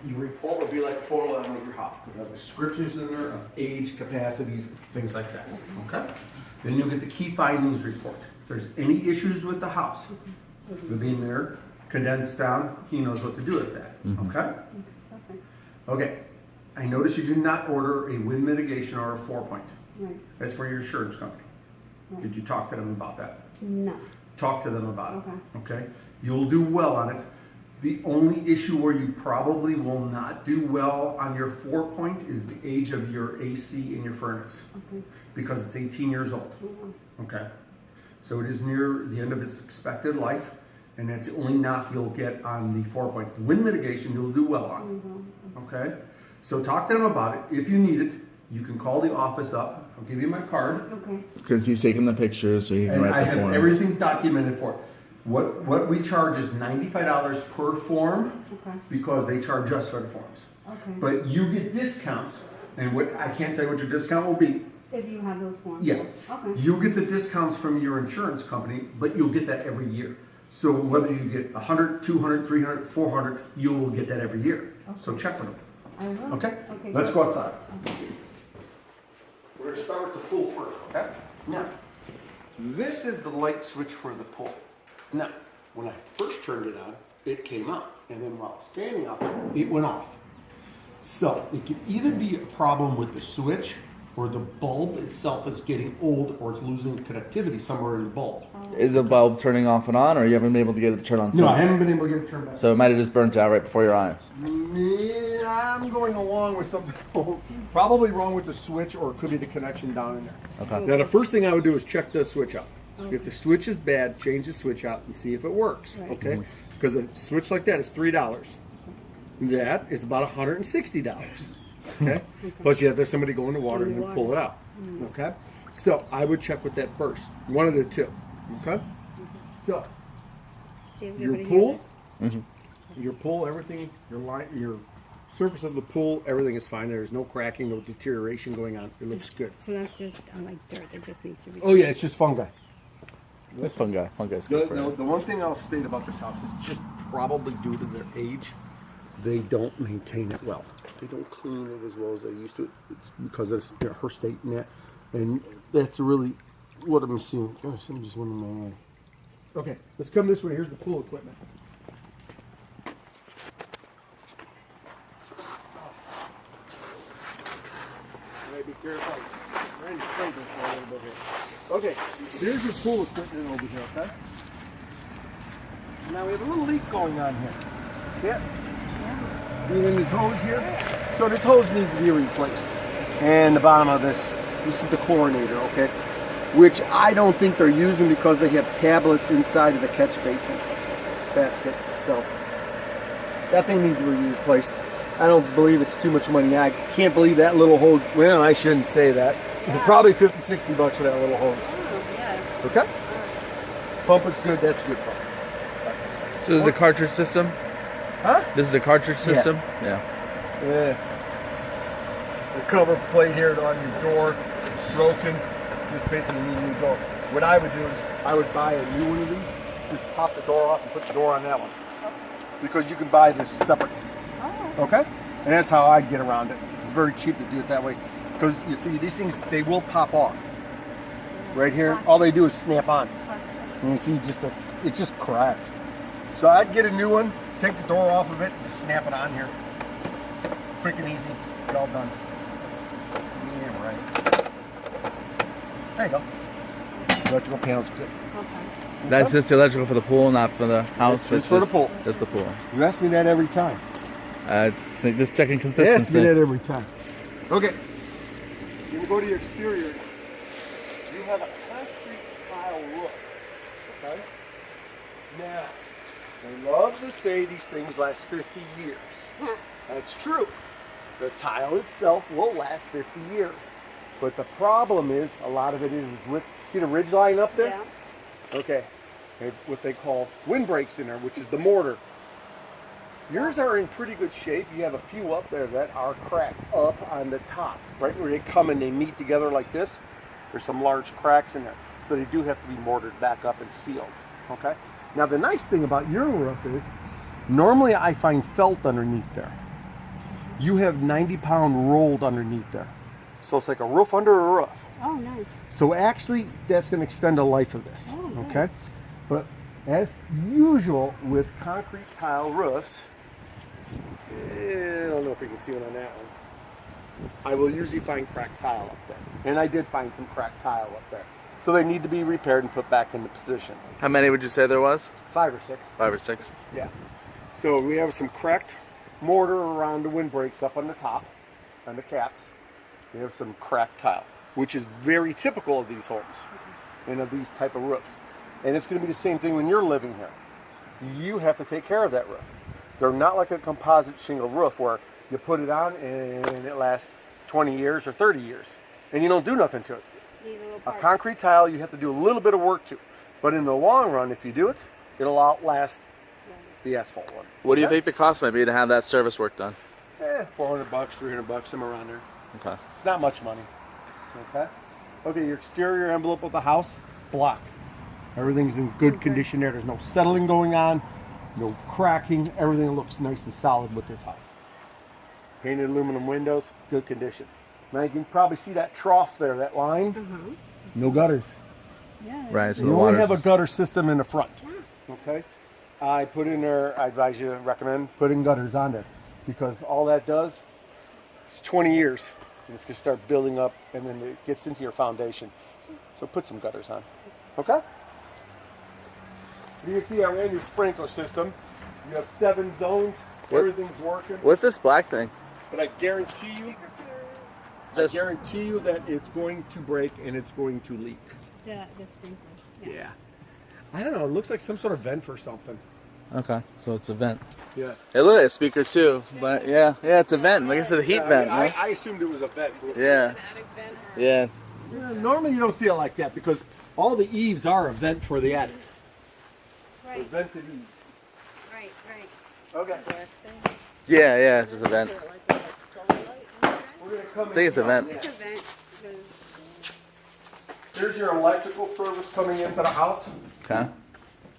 Your report will be like a 411 of your house. It'll have descriptions in there of age, capacities, things like that, okay? Then you'll get the key findings report. If there's any issues with the house, it'll be in there, condensed down, he knows what to do with that, okay? Okay, I noticed you did not order a wind mitigation or a 4-point. Right. That's for your insurance company. Right. Did you talk to them about that? No. Talk to them about it, Okay. okay? You'll do well on it. The only issue where you probably will not do well on your 4-point is the age of your AC in your furnace, Okay. because it's 18 years old, Mhm. okay? So it is near the end of its expected life, and that's the only knock you'll get on the 4-point. The wind mitigation you'll do well on, okay? So talk to them about it. If you need it, you can call the office up. I'll give you my card. Okay. Because he's taking the pictures, so you can And I write the have forms. everything documented for it. What we charge is $95 per form, Okay. because they charge us for the forms. Okay. But you get discounts, and what I can't tell you what your discount will be. If you have those forms. Yeah. Okay. You get the discounts from your insurance company, but you'll get that every year. So whether you get 100, 200, 300, 400, you will get that every year. So check with them. I will. Okay? Okay. Let's good. go outside. Okay. We're going to start with the pool first, okay? Now, this is the light switch for the pool. Now, when I first turned it on, it came on, and then while standing out there, it went off. So, it could either be a problem with the switch, or the bulb itself is getting old, or it's losing connectivity somewhere in the bulb. Is the bulb turning off and on, or you haven't been able to get it to turn on since? No, I haven't been able to get it turned back. So it might have just burnt out right before your eyes. Yeah, I'm going along with something probably wrong with the switch, or it could be the connection down in there. Okay. Now, the first thing I would do is check the switch out. If the switch is bad, change the switch out and see if it works. Right. Okay? Because a switch like that is $3. That is about $160. Okay? Plus, you have to have somebody go in the water and then pull it out. Okay? So I would check with that first. One of the two. Okay? So your pool, your pool, everything, your line, your surface of the pool, everything is fine. There's no cracking, no deterioration going on. It looks good. So that's just like dirt. It just needs to be. Oh yeah, it's just fungi. That's fun guy. Fun guy's The, good for the, you. the one thing I'll state about this house is just probably due to their age, they don't maintain it well. They don't clean it as well as they used to. It's because of her state and that. And that's really what I'm seeing. Oh, something just went in my eye. Okay, let's come this way. Here's the pool equipment. Maybe careful. Randy's playing this for a little bit here. Okay, here's your pool equipment over here, okay? Now we have a little leak going on here. See it? See it in this hose here? So this hose needs to be replaced. And the bottom of this is the chlorinator, okay? Which I don't think they're using because they have tablets inside of the catch basin basket. So that thing needs to be replaced. I don't believe it's too much money. I can't believe that little hose. Well, I shouldn't say that. Probably 50, 60 bucks for that little hose. Oh, yeah. Okay? Pump is good. That's a good pump. So this is a cartridge system? Huh? This is a cartridge system? Yeah. Yeah. The cover plate here on your door is broken. Just basically need a new door. What I would do is I would buy a new one of these. Just pop the door off and put the door on that one. Because you can buy this separate. Okay? And that's how I get around it. It's very cheap to do it that way. Because you see, these things, they will pop off. Right here, all they do is snap on. And you see, it's just cracked. So I'd get a new one, take the door off of it, and just snap it on here. Quick and easy, get all done. Yeah, right. There you go. Electrical panel's good. Okay. That's just the electrical for the pool, not for the house. It's just for the pool. Just the pool. You ask me that every time. Just checking You ask consistency. me that every time. Okay. You're gonna go to your exterior. You have a concrete tile roof. Okay? Now, they love to say these things last 50 years. That's true. The tile itself will last 50 years. But the problem is, a lot of it is with, see the ridge line up there? Yeah. Okay. They have what they call windbreaks in there, which is the mortar. Yours are in pretty good shape. You have a few up there that are cracked up on the top. Right where they come and they meet together like this, there's some large cracks in there. So they do have to be mortared back up and sealed. Okay? Now the nice thing about your roof is, normally I find felt underneath there. you have 90-pound rolled underneath there. So it's like a roof under a roof. Oh, nice. So actually, that's going to extend the life of this. Oh, good. Okay? But as usual with concrete tile roofs, I don't know if you can see it on that one. I will usually find cracked tile up there. And I did find some cracked tile up there. So they need to be repaired and put back into position. How many would you say there was? 5 or 6. 5 or 6. Yeah. So we have some cracked mortar around the windbreaks up on the top, on the caps. We have some cracked tile, which is very typical of these homes and of these type of roofs. And it's going to be the same thing when you're living here. You have to take care of that roof. They're not like a composite shingle roof where you put it on and it lasts 20 years or 30 years and you don't do nothing to it. A concrete tile, you have to do a little bit of work to. But in the long run, if you do it, it'll outlast the asphalt one. What do you think the cost might be to have that service work done? $400, $300, somewhere around there. Okay. It's not much money. Okay. Okay, your exterior envelope of the house, black. Everything's in good condition there. There's no settling going on, no cracking. Everything looks nice and solid with this house. Painted aluminum windows, good condition. Now you can probably see that trough there, that line. No gutters. Yeah. Right. So You the only water. have a gutter system in the front. Okay. I put in there. I advise you, recommend putting gutters on there because all that does is 20 years. And it's gonna start building up, and then it gets into your foundation. So put some gutters on. Okay. You can see I ran your sprinkler system. You have 7 zones. What? Everything's working. What's this black thing? But I guarantee you that it's going to break and it's going to leak. The sprinklers. Yeah. I don't know. It looks like some sort of vent for something. Okay, so it's a vent. Yeah. It looks like a speaker too, but yeah, it's a vent. I guess it's a heat vent. Right? I assumed it was a vent. Yeah. Yeah. Normally you don't see it like that because all the eaves are a vent for the attic. Right. The vented eaves. Right. Okay. Yeah, it's just a vent. We're gonna come I think it's a vent. It's a vent. Here's your electrical service coming into the house. Okay.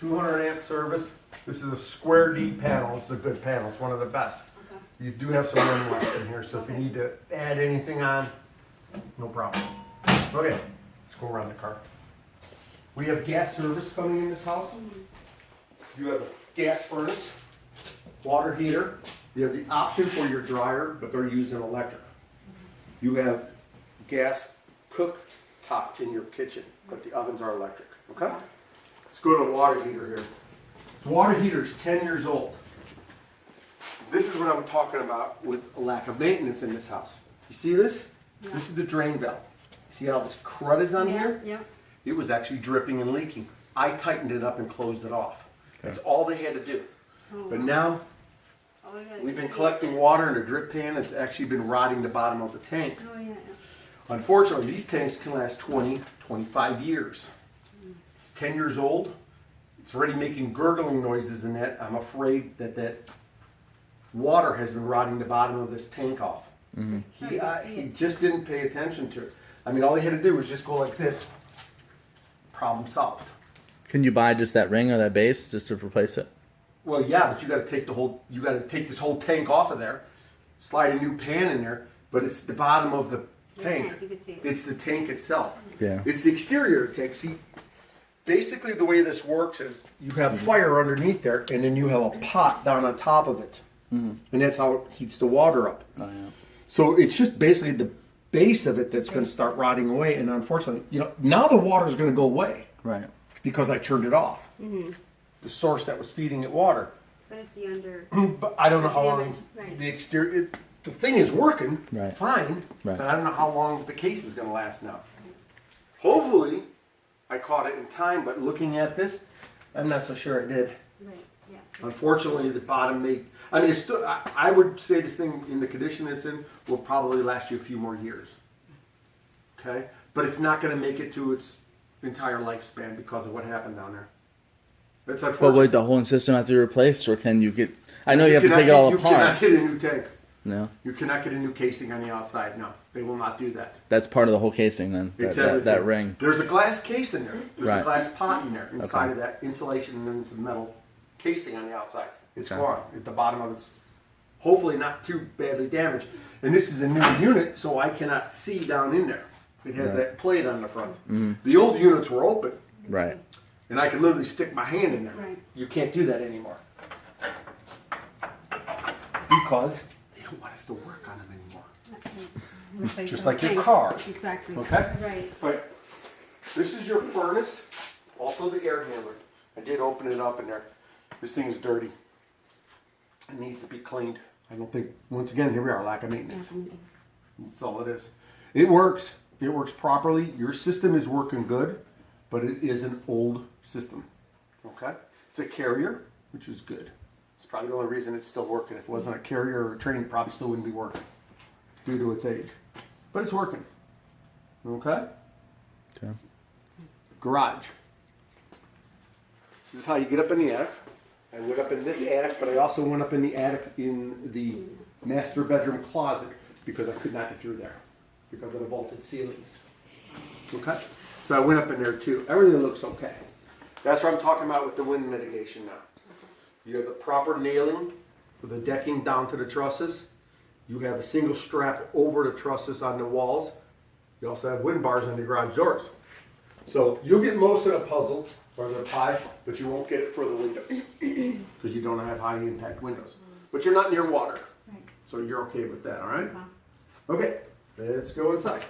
200 amp service. This is a square deep panel. It's a good panel. It's one of the best. You do have some room left in here, so if you need to add anything on, no problem. Okay, let's go around the car. We have gas service coming in this house. You have a gas furnace, water heater. You have the option for your dryer, but they're using electric. You have gas cooktop in your kitchen, but the ovens are electric. Okay? Let's go to the water heater here. The water heater is 10 years old. This is what I'm talking about with a lack of maintenance in this house. You see this? Yeah. This is the drain valve. See how this crud is on here? Yeah. It was actually dripping and leaking. I tightened it up and closed it off. That's all they had to do. But now, we've been collecting water in a drip pan. It's actually been rotting the bottom of the tank. Oh yeah. Unfortunately, these tanks can last 20, 25 years. It's 10 years old. It's already making gurgling noises in that. I'm afraid that that water has been rotting the bottom of this tank off. He just didn't pay attention to it. I mean, all he had to do was just go like this. Problem solved. Can you buy just that ring or that base just to replace it? Well, yeah, but you got to take this whole tank off of there, slide a new pan in there, but it's the bottom of the tank. You can see it. It's the tank itself. Yeah. It's the exterior of the tank. See, basically the way this works is you have fire underneath there, and then you have a pot down on top of it, and that's how it heats the water up. Oh yeah. So it's just basically the base of it that's going to start rotting away, and unfortunately, now the water's going to go away Right. because I turned it off. The source that was feeding it water. But it's the under. But I don't know how long Damage, right. the exterior. The thing is working Right. fine, Right. but I don't know how long the case is going to last now. Hopefully, I caught it in time. But looking at this, I'm not so sure I did. Right. Yeah. Unfortunately, the bottom may. I mean, it's still, I would say this thing in the condition it's in will probably last you a few more years. Okay, but it's not going to make it to its entire lifespan because of what happened down there. That's But unfortunate. would the whole system have to be replaced, or can you get? I know you have to take it all You apart. cannot get a new tank. No, You cannot get a new casing on the outside. No, they will not do that. that's part of the whole casing then. It's That everything. ring. There's a glass case in there. There's Right. a glass pot in there inside Okay. of that insulation, and then some metal casing on the outside. It's Okay. gone. At the bottom of it's hopefully not too badly damaged. And this is a new unit, so I cannot see down in there. It has that plate on the front. The old units were open, Right. and I could literally stick my hand in there. Right. You can't do that anymore. It's because they don't want us to work on them anymore. Just like your car. Exactly. Okay? Right. But this is your furnace, also the air handler. I did open it up in there. This thing is dirty. It needs to be cleaned. I don't think, once again, here we are, lack of maintenance. That's all it is. It works. It works properly. Your system is working good, but it is an old system. Okay? It's a carrier, which is good. It's probably the only reason it's still working. If it wasn't a carrier or a train, it probably still wouldn't be working due to its age. But it's working. Okay? Okay. Garage. This is how you get up in the attic. I went up in this attic, but I also went up in the attic in the master bedroom closet because I could not get through there because of the vaulted ceilings. Okay? So I went up in there too. Everything looks okay. That's what I'm talking about with the wind mitigation now. You have the proper nailing for the decking down to the trusses. You have a single strap over the trusses on the walls. You also have wind bars on the garage doors. So you'll get most of the puzzle or the pie, but you won't get it for the windows because you don't have high impact windows. But you're not near water, Right. so you're okay with that, all right? Uh-huh. Okay, let's go inside.